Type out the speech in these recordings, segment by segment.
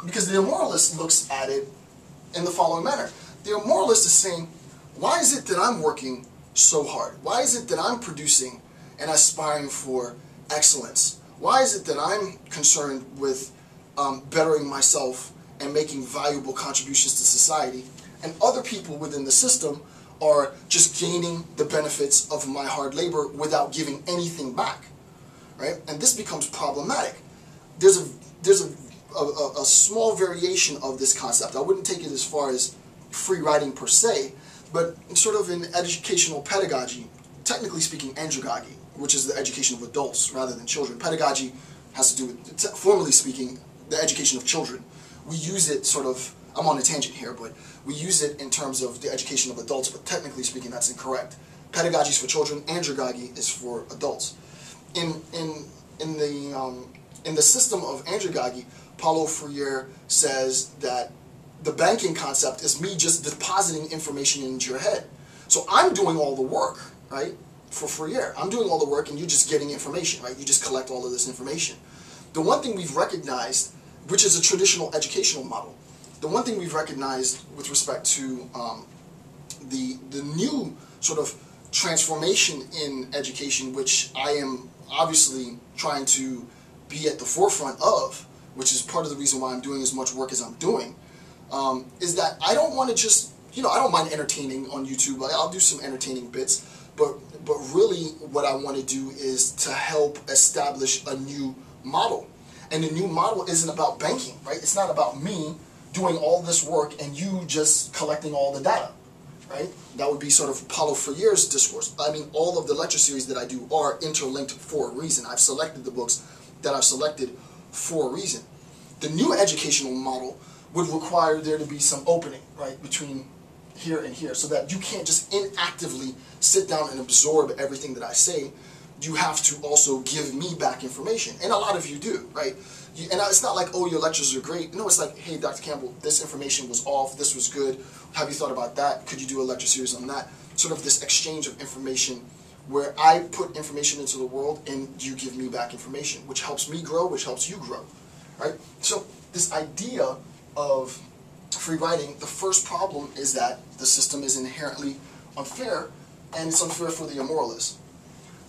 Because the immoralist looks at it in the following manner. The immoralist is saying, why is it that I'm working so hard? Why is it that I'm producing and aspiring for excellence? Why is it that I'm concerned with bettering myself and making valuable contributions to society, and other people within the system are just gaining the benefits of my hard labor without giving anything back, right? And this becomes problematic. There's a small variation of this concept. I wouldn't take it as far as free riding per se, but sort of in educational pedagogy, technically speaking, andragogy, which is the education of adults rather than children. Pedagogy has to do with, formally speaking, the education of children. We use it sort of, I'm on a tangent here, but we use it in terms of the education of adults, but technically speaking, that's incorrect. Pedagogy is for children, andragogy is for adults. In the system of andragogy, Paulo Freire says that the banking concept is me just depositing information into your head. So I'm doing all the work, right, for Freire. I'm doing all the work and you're just getting information, right? You just collect all of this information. The one thing we've recognized, which is a traditional educational model, the one thing we've recognized with respect to the new sort of transformation in education, which I am obviously trying to be at the forefront of, which is part of the reason why I'm doing as much work as I'm doing, is that I don't want to just, I don't mind entertaining on YouTube. I'll do some entertaining bits, but really what I want to do is to help establish a new model. And the new model isn't about banking, right? It's not about me doing all this work and you just collecting all the data, right? That would be sort of Paulo Freire's discourse. I mean, all of the lecture series that I do are interlinked for a reason. I've selected the books that I've selected for a reason. The new educational model would require there to be some opening, right, between here and here, so that you can't just inactively sit down and absorb everything that I say. You have to also give me back information, and a lot of you do, right? And it's not like, oh, your lectures are great. No, it's like, hey, Dr. Campbell, this information was off, this was good, have you thought about that? Could you do a lecture series on that? Sort of this exchange of information where I put information into the world and you give me back information, which helps me grow, which helps you grow, right? So this idea of free riding, the first problem is that the system is inherently unfair, and it's unfair for the immoralist.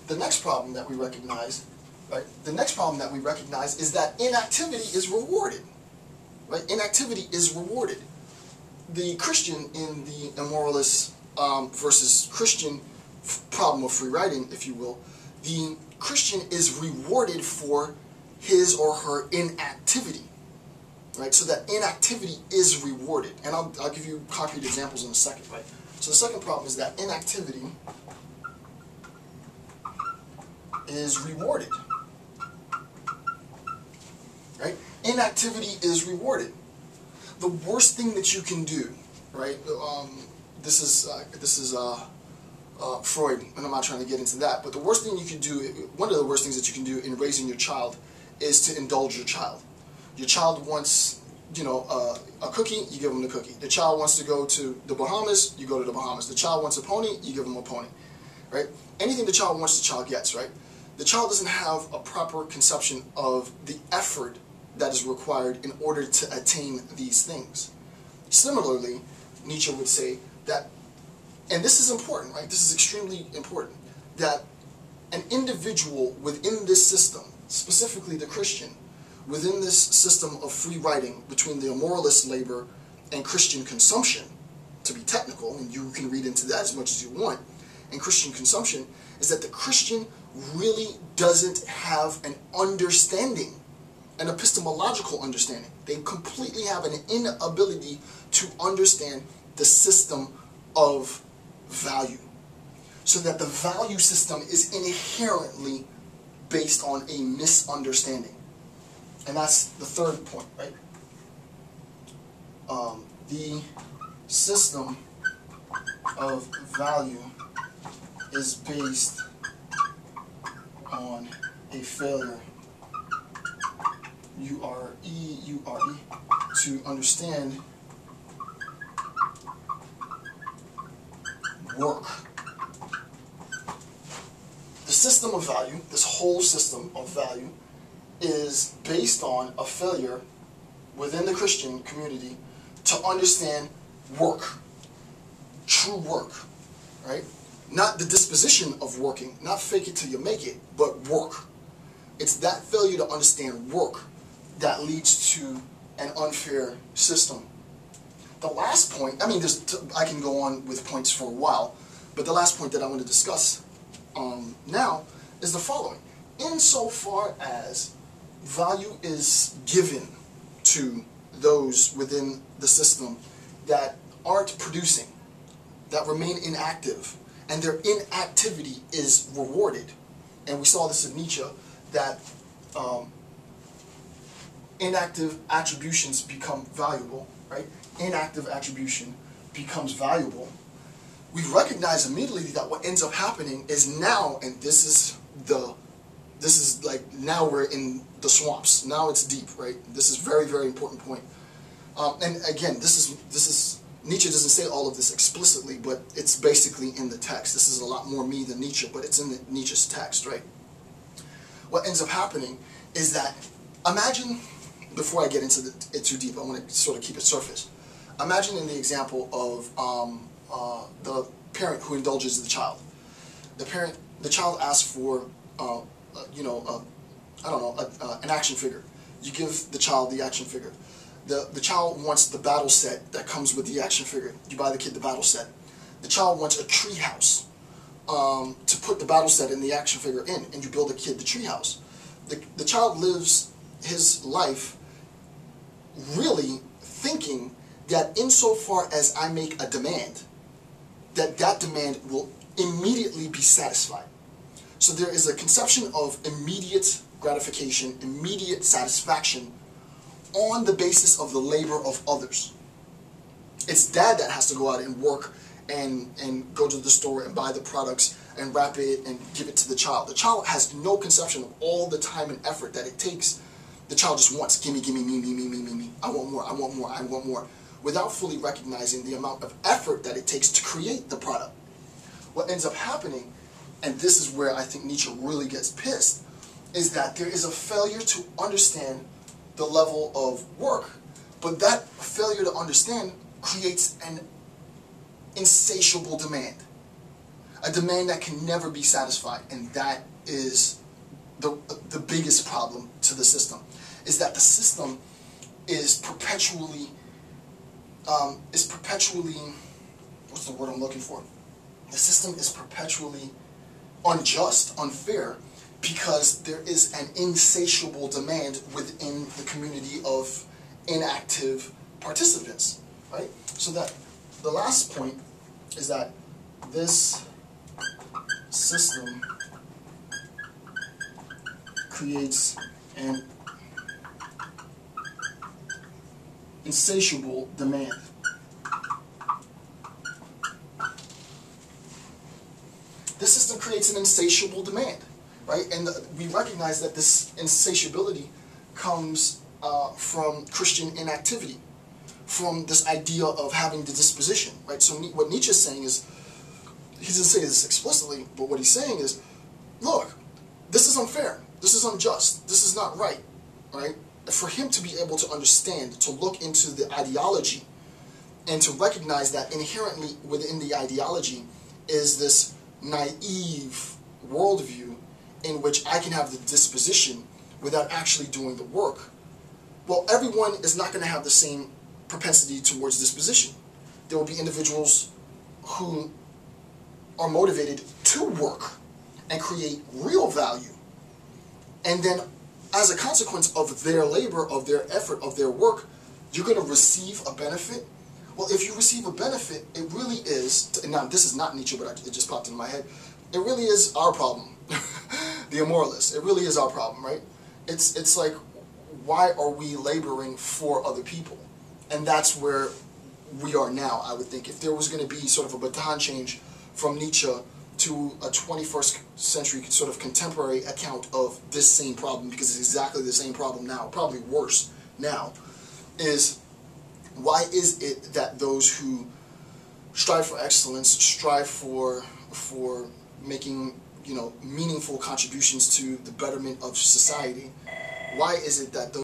The next problem that we recognize, right? The next problem that we recognize is that inactivity is rewarded, right? Inactivity is rewarded. The Christian in the immoralist versus Christian problem of free riding, if you will, the Christian is rewarded for his or her inactivity, right? So that inactivity is rewarded, and I'll give you concrete examples in a second, right? So the second problem is that inactivity is rewarded, right? Inactivity is rewarded. The worst thing that you can do, right? This is Freud, and I'm not trying to get into that, but the worst thing you can do, one of the worst things that you can do in raising your child is to indulge your child. Your child wants, a cookie, you give them the cookie. The child wants to go to the Bahamas, you go to the Bahamas. The child wants a pony, you give them a pony, right? Anything the child wants, the child gets, right? The child doesn't have a proper conception of the effort that is required in order to attain these things. Similarly, Nietzsche would say that, and this is important, right? This is extremely important, that an individual within this system, specifically the Christian, within this system of free riding between the immoralist labor and Christian consumption, to be technical, and you can read into that as much as you want, and Christian consumption, is that the Christian really doesn't have an understanding, an epistemological understanding. They completely have an inability to understand the system of value. So that the value system is inherently based on a misunderstanding. And that's the third point, right? The system of value is based on a failure, U-R-E, to understand work. The system of value, this whole system of value, is based on a failure within the Christian community to understand work, true work, right? Not the disposition of working, not fake it till you make it, but work. It's that failure to understand work that leads to an unfair system. The last point, I mean, I can go on with points for a while, but the last point that I want to discuss now is the following. Insofar as value is given to those within the system that aren't producing, that remain inactive, and their inactivity is rewarded, and we saw this in Nietzsche, that inactive attributions become valuable, right? Inactive attribution becomes valuable. We recognize immediately that what ends up happening is now, and this is like, now we're in the swamps. Now it's deep, right? This is very, very important point. And again, this is Nietzsche doesn't say all of this explicitly, but it's basically in the text. This is a lot more me than Nietzsche, but it's in Nietzsche's text, right? What ends up happening is that, imagine, before I get into it too deep, I want to sort of keep it surface. Imagine in the example of the parent who indulges the child. The child asks for, an action figure. You give the child the action figure. The child wants the battle set that comes with the action figure. You buy the kid the battle set. The child wants a tree house to put the battle set and the action figure in, and you build the kid the tree house. The child lives his life really thinking that insofar as I make a demand, that demand will immediately be satisfied. So there is a conception of immediate gratification, immediate satisfaction on the basis of the labor of others. It's dad that has to go out and work and go to the store and buy the products and wrap it and give it to the child. The child has no conception of all the time and effort that it takes. The child just wants, gimme, gimme, me. I want more, I want more, I want more, without fully recognizing the amount of effort that it takes to create the product. What ends up happening, and this is where I think Nietzsche really gets pissed, is that there is a failure to understand the level of work, but that failure to understand creates an insatiable demand, a demand that can never be satisfied, and that is the biggest problem to the system, is that the system is perpetually, what's the word I'm looking for? The system is perpetually unjust, unfair, because there is an insatiable demand within the community of inactive participants, right? So that the last point is that this system creates an insatiable demand. This system creates an insatiable demand, right? And we recognize that this insatiability comes from Christian inactivity, from this idea of having the disposition, right? So what Nietzsche's saying is, he doesn't say this explicitly, but what he's saying is, look, this is unfair, this is unjust, this is not right, right? For him to be able to understand, to look into the ideology, and to recognize that inherently within the ideology is this naive worldview in which I can have the disposition without actually doing the work. Well, everyone is not going to have the same propensity towards disposition. There will be individuals who are motivated to work and create real value. And then as a consequence of their labor, of their effort, of their work, you're going to receive a benefit. Well, if you receive a benefit, it really is, now this is not Nietzsche, but it just popped in my head, it really is our problem, the immoralists. It really is our problem, right? It's like, why are we laboring for other people? And that's where we are now, I would think. If there was going to be sort of a baton change from Nietzsche to a 21st century sort of contemporary account of this same problem, because it's exactly the same problem now, probably worse now, is why is it that those who strive for excellence, strive for making, meaningful contributions to the betterment of society, why is it that those